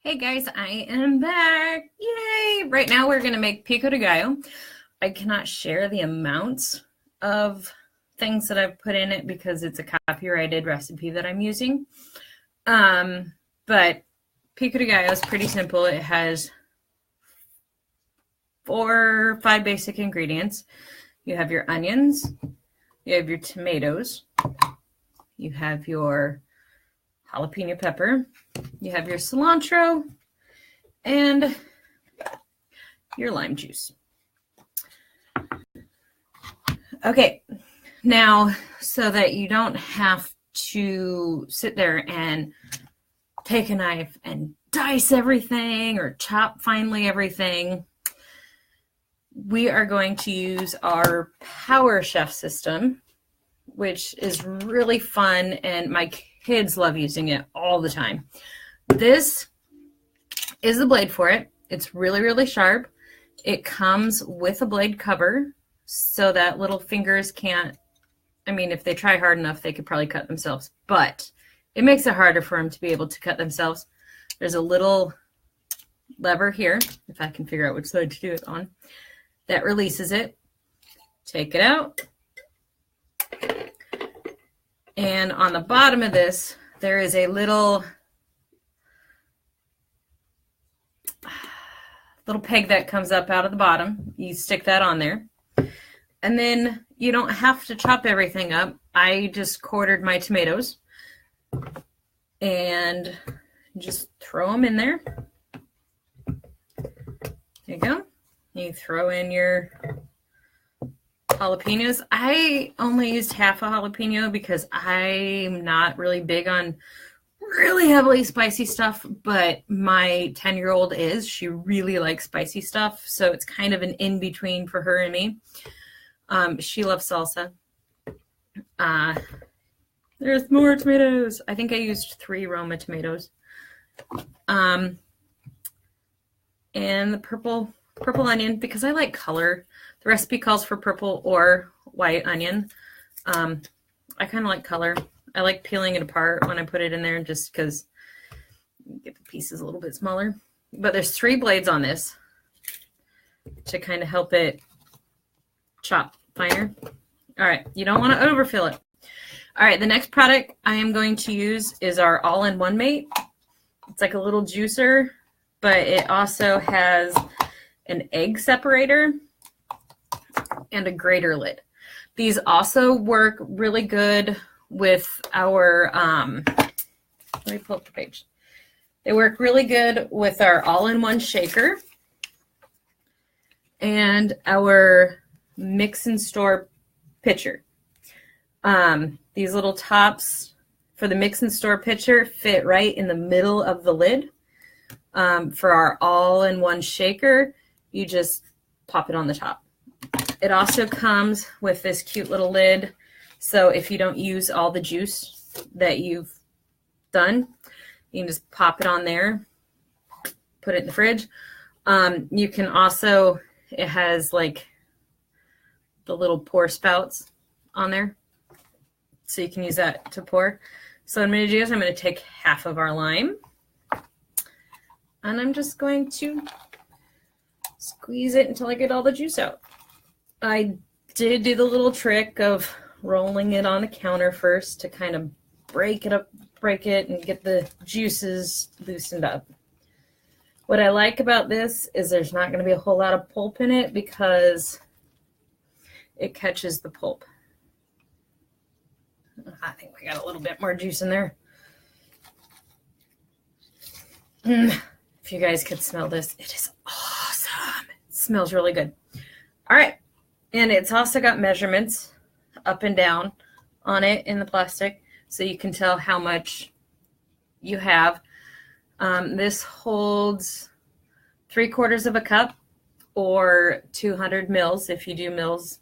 Hey guys, I am back. Yay! Right now we're going to make Pico de Gallo. I cannot share the amounts of things that I've put in it because it's a copyrighted recipe that I'm using. But Pico de Gallo is pretty simple. It has 4 or 5 basic ingredients. You have your onions, you have your tomatoes, you have your jalapeno pepper, you have your cilantro, and your lime juice. Okay, now so that you don't have to sit there and take a knife and dice everything or chop finely everything, we are going to use our Power Chef System, which is really fun, and my kids love using it all the time. This is the blade for it. It's really, really sharp. It comes with a blade cover so that little fingers can't, if they try hard enough, they could probably cut themselves, but it makes it harder for them to be able to cut themselves. There's a little lever here, if I can figure out which side to do it on, that releases it. Take it out. And on the bottom of this, there is a little peg that comes up out of the bottom. You stick that on there. And then you don't have to chop everything up. I just quartered my tomatoes and just throw them in there. There you go. You throw in your jalapenos. I only used half a jalapeno because I'm not really big on really heavily spicy stuff, but my 10-year-old is. She really likes spicy stuff, so it's kind of an in-between for her and me. She loves salsa. There's more tomatoes. I think I used 3 Roma tomatoes. And the purple onion, because I like color. The recipe calls for purple or white onion. I kind of like color. I like peeling it apart when I put it in there just because you get the pieces a little bit smaller. But there's 3 blades on this to kind of help it chop finer. All right, you don't want to overfill it. All right, the next product I am going to use is our all-in-one mate. It's like a little juicer, but it also has an egg separator and a grater lid. These also work really good with our, let me pull up the page. They work really good with our all-in-one shaker and our mix and store pitcher. These little tops for the mix and store pitcher fit right in the middle of the lid. For our all-in-one shaker, you just pop it on the top. It also comes with this cute little lid, so if you don't use all the juice that you've done, you can just pop it on there, put it in the fridge. You can also, it has like the little pour spouts on there, so you can use that to pour. So what I'm going to do is I'm going to take half of our lime, and I'm just going to squeeze it until I get all the juice out. I did do the little trick of rolling it on the counter first to kind of break it and get the juices loosened up. What I like about this is there's not going to be a whole lot of pulp in it because it catches the pulp. I think we got a little bit more juice in there. If you guys could smell this, it is awesome. It smells really good. All right. And it's also got measurements up and down on it in the plastic, so you can tell how much you have. This holds 3/4 of a cup or 200 mils if you do mils.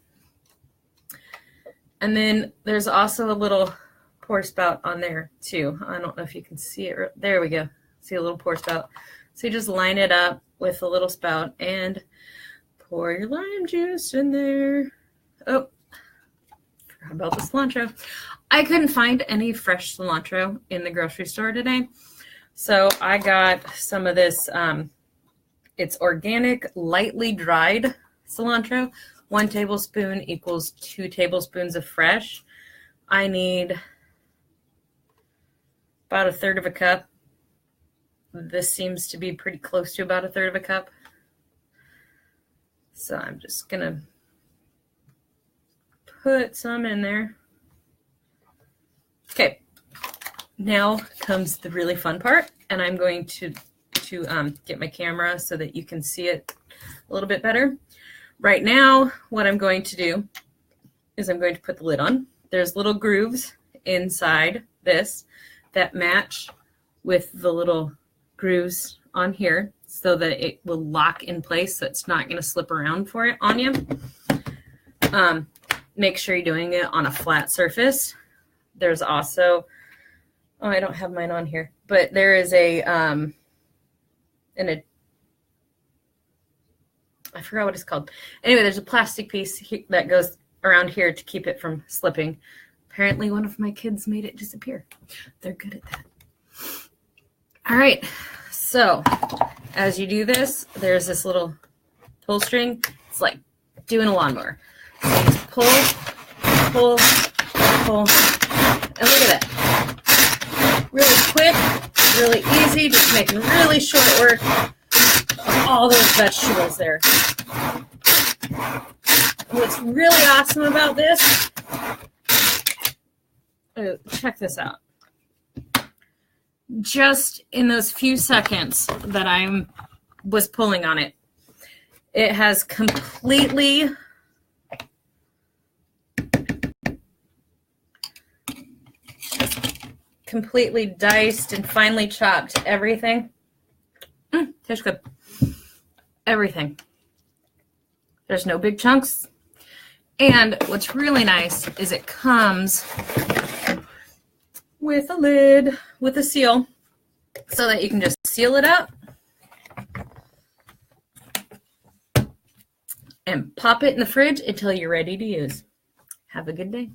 And then there's also a little pour spout on there too. I don't know if you can see it. There we go. See a little pour spout. So you just line it up with a little spout and pour your lime juice in there. Oh, forgot about the cilantro. I couldn't find any fresh cilantro in the grocery store today, So I got some of this, it's organic, lightly dried cilantro. 1 tablespoon equals 2 tablespoons of fresh. I need about 1/3 of a cup. This seems to be pretty close to about 1/3 of a cup. So I'm just gonna put some in there. Okay, now comes the really fun part, and I'm going to get my camera so that you can see it a little bit better. Right now, what I'm going to do is I'm going to put the lid on. There's little grooves inside this that match with the little grooves on here so that it will lock in place so it's not going to slip around for it on you. Make sure you're doing it on a flat surface. There's also, oh, I don't have mine on here, but there is I forgot what it's called. Anyway, there's a plastic piece that goes around here to keep it from slipping. Apparently one of my kids made it disappear. They're good at that. All right, so as you do this, there's this little pull string. It's like doing a lawnmower. So you just pull, pull, pull, and look at that. Really quick, really easy, just making really short work of all those vegetables there. What's really awesome about this, check this out. Just in those few seconds that I was pulling on it, it has completely diced and finely chopped everything. Tastes good. Everything. There's no big chunks. And what's really nice is it comes with a lid, with a seal, so that you can just seal it up and pop it in the fridge until you're ready to use. Have a good day.